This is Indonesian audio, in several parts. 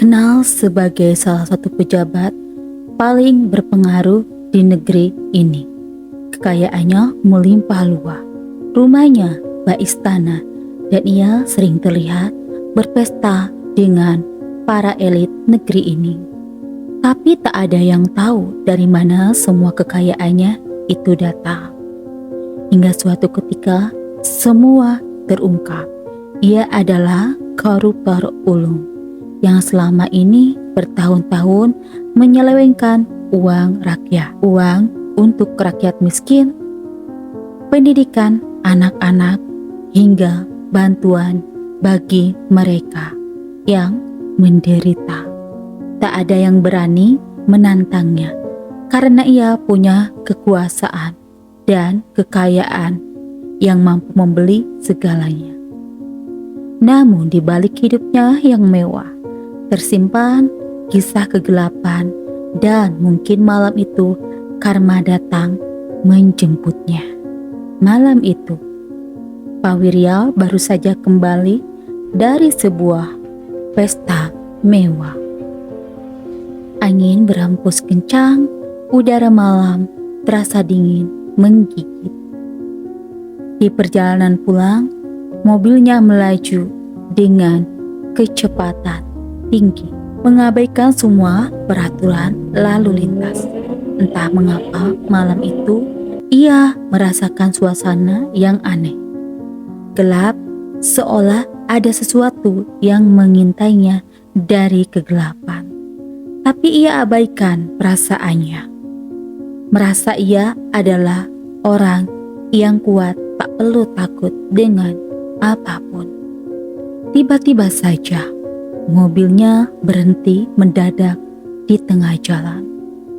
dikenal sebagai salah satu pejabat paling berpengaruh di negeri ini. Kekayaannya melimpah ruah, rumahnya bak istana, dan ia sering terlihat berpesta dengan para elit negeri ini. Tapi tak ada yang tahu dari mana semua kekayaannya itu datang. Hingga suatu ketika semua terungkap. Ia adalah koruptor ulung yang selama ini bertahun-tahun menyelewengkan uang rakyat, uang untuk rakyat miskin, pendidikan anak-anak, hingga bantuan bagi mereka yang menderita. Tak ada yang berani menantangnya karena ia punya kekuasaan dan kekayaan yang mampu membeli segalanya. Namun di balik hidupnya yang mewah, tersimpan kisah kegelapan, dan mungkin malam itu karma datang menjemputnya. Malam itu, Pak Wirya baru saja kembali dari sebuah pesta mewah. Angin berhembus kencang, udara malam terasa dingin menggigit. Di perjalanan pulang, mobilnya melaju dengan kecepatan tinggi, mengabaikan semua peraturan lalu lintas. Entah mengapa malam itu ia merasakan suasana yang aneh. Gelap, seolah ada sesuatu yang mengintainya dari kegelapan. Tapi ia abaikan perasaannya. Merasa ia adalah orang yang kuat, tak perlu takut dengan apapun. Tiba-tiba saja mobilnya berhenti mendadak di tengah jalan.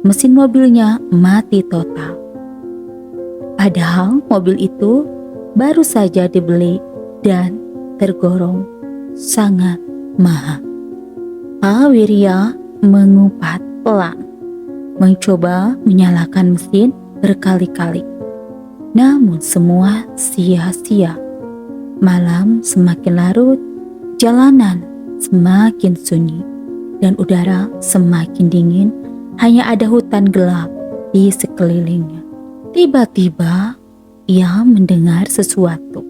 Mesin mobilnya mati total. Padahal mobil itu baru saja dibeli dan tergolong sangat mahal. Pak Wirya mengupat pelan, mencoba menyalakan mesin berkali-kali. Namun semua sia-sia. Malam semakin larut, jalanan semakin sunyi, dan udara semakin dingin. Hanya ada hutan gelap di sekelilingnya. Tiba-tiba ia mendengar sesuatu.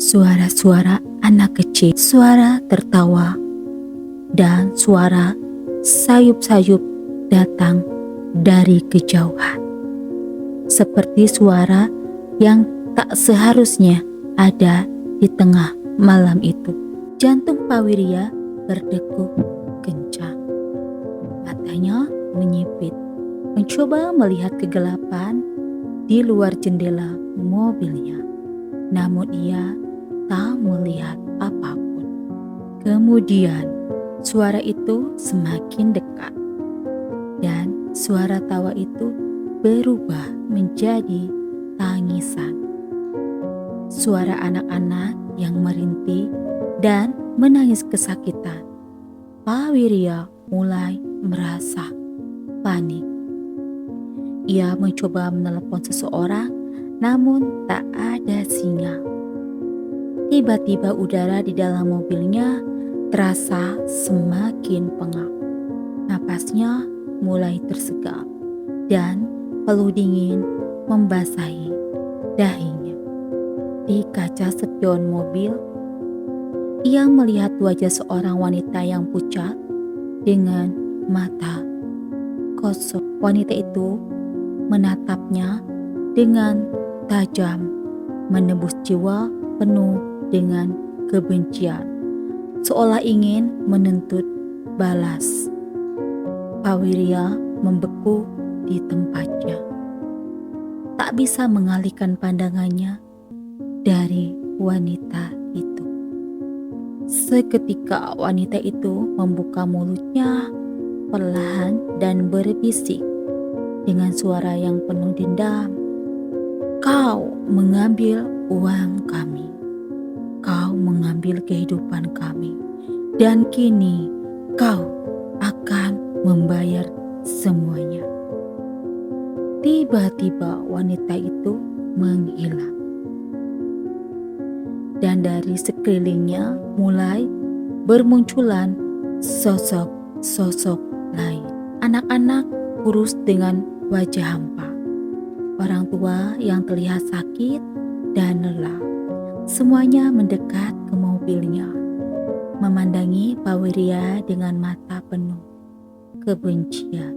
Suara-suara anak kecil, suara tertawa, dan suara sayup-sayup datang dari kejauhan. Seperti suara yang tak seharusnya ada di tengah malam itu. Jantung Pak Wirya berdegup kencang. Matanya menyipit, mencoba melihat kegelapan di luar jendela mobilnya. Namun ia tak melihat apapun. Kemudian suara itu semakin dekat, dan suara tawa itu berubah menjadi tangisan. Suara anak-anak yang merintih dan menangis kesakitan. Pak Wirya mulai merasa panik. Ia mencoba menelepon seseorang, namun tak ada sinyal. Tiba-tiba udara di dalam mobilnya terasa semakin pengap. Napasnya mulai tersegap dan peluh dingin membasahi dahinya. Di kaca spion mobil, ia melihat wajah seorang wanita yang pucat dengan mata kosong. Wanita itu menatapnya dengan tajam, menembus jiwa penuh dengan kebencian, seolah ingin menuntut balas. Pak Wirya membeku di tempatnya, tak bisa mengalihkan pandangannya dari wanita itu. Seketika wanita itu membuka mulutnya perlahan dan berbisik dengan suara yang penuh dendam. Kau mengambil uang kami, kau mengambil kehidupan kami, dan kini kau akan membayar semuanya. Tiba-tiba wanita itu menghilang, dan dari sekelilingnya mulai bermunculan sosok-sosok lain. Anak-anak kurus dengan wajah hampa. Orang tua yang terlihat sakit dan lelah. Semuanya mendekat ke mobilnya, memandangi Pak Wirya dengan mata penuh kebencian.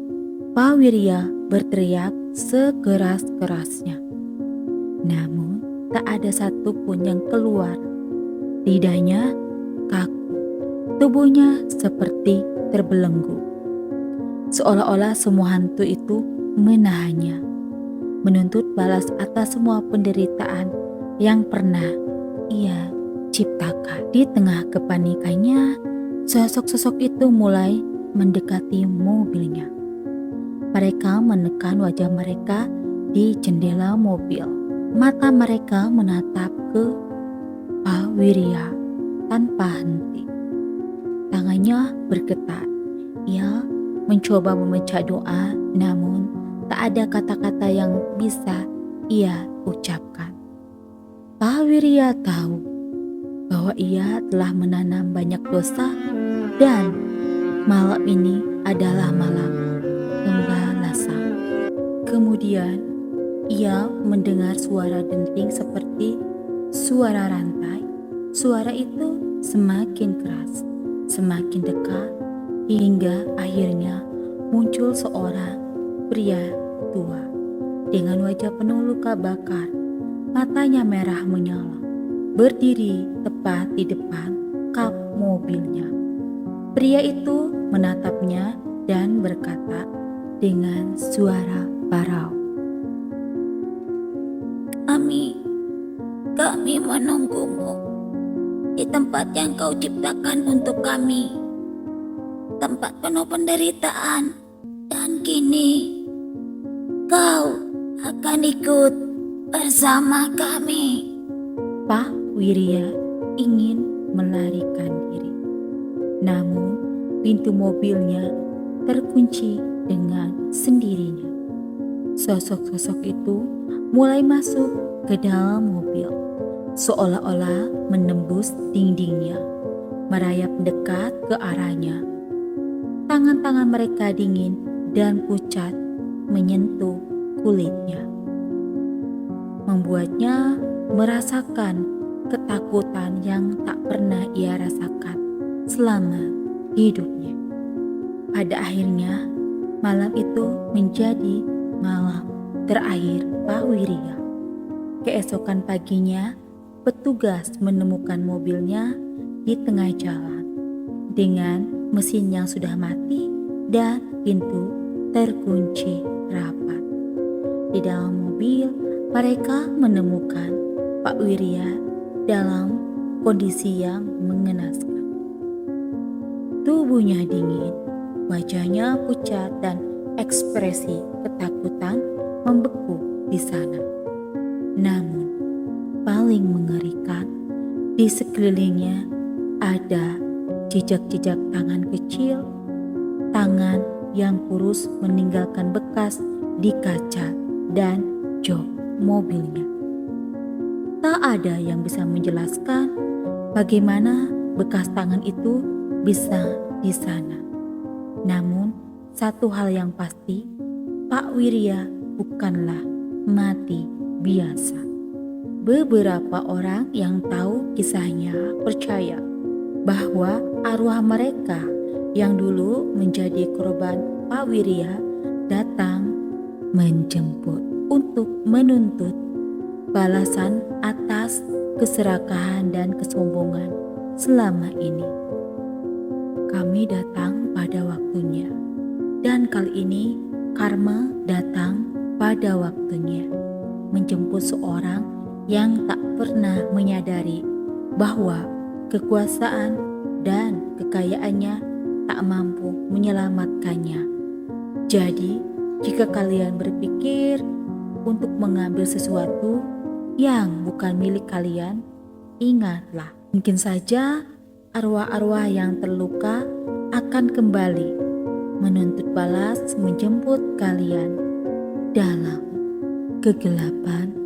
Pak Wirya berteriak sekeras-kerasnya. Namun tak ada satupun yang keluar. Lidahnya kaku, tubuhnya seperti terbelenggu. Seolah-olah semua hantu itu menahannya, menuntut balas atas semua penderitaan yang pernah ia ciptakan. Di tengah kepanikannya, sosok-sosok itu mulai mendekati mobilnya. Mereka menekan wajah mereka di jendela mobil. Mata mereka menatap ke Pak Wirya tanpa henti. Tangannya bergetar. Ia mencoba memecah doa, namun tak ada kata-kata yang bisa ia ucapkan. Pak Wirya tahu bahwa ia telah menanam banyak dosa dan malam ini adalah malam pembalasan. Kemudian ia mendengar suara denting seperti suara rantai. Suara itu semakin keras, semakin dekat, hingga akhirnya muncul seorang pria tua dengan wajah penuh luka bakar. Matanya merah menyala, berdiri tepat di depan kap mobilnya. Pria itu menatapnya dan berkata dengan suara parau, Kami menunggumu di tempat yang kau ciptakan untuk kami. Tempat penuh penderitaan, dan kini kau akan ikut bersama kami. Pak Wirya ingin melarikan diri, namun pintu mobilnya terkunci dengan sendirinya. Sosok-sosok itu mulai masuk ke dalam mobil, seolah-olah menembus dindingnya, merayap mendekat ke arahnya. Tangan-tangan mereka dingin dan pucat menyentuh kulitnya, membuatnya merasakan ketakutan yang tak pernah ia rasakan selama hidupnya. Pada akhirnya, malam itu menjadi malam terakhir Pak Wirya. Keesokan paginya, petugas menemukan mobilnya di tengah jalan dengan mesin yang sudah mati dan pintu terkunci rapat. Di dalam mobil, mereka menemukan Pak Wirya dalam kondisi yang mengenaskan. Tubuhnya dingin, wajahnya pucat dan ekspresi ketakutan membeku di sana. Namun, paling mengerikan, di sekelilingnya ada jejak-jejak tangan kecil, tangan yang kurus meninggalkan bekas di kaca dan jok mobilnya. Tak ada yang bisa menjelaskan bagaimana bekas tangan itu bisa di sana. Namun, satu hal yang pasti, Pak Wirya bukanlah mati biasa. Beberapa orang yang tahu kisahnya percaya bahwa arwah mereka yang dulu menjadi korban Pak Wirya datang menjemput untuk menuntut balasan atas keserakahan dan kesombongan selama ini. Kami datang pada waktunya, dan kali ini karma datang pada waktunya, menjemput seorang yang tak pernah menyadari bahwa kekuasaan dan kekayaannya tak mampu menyelamatkannya. Jadi, jika kalian berpikir untuk mengambil sesuatu yang bukan milik kalian, ingatlah, mungkin saja arwah-arwah yang terluka akan kembali menuntut balas menjemput kalian dalam kegelapan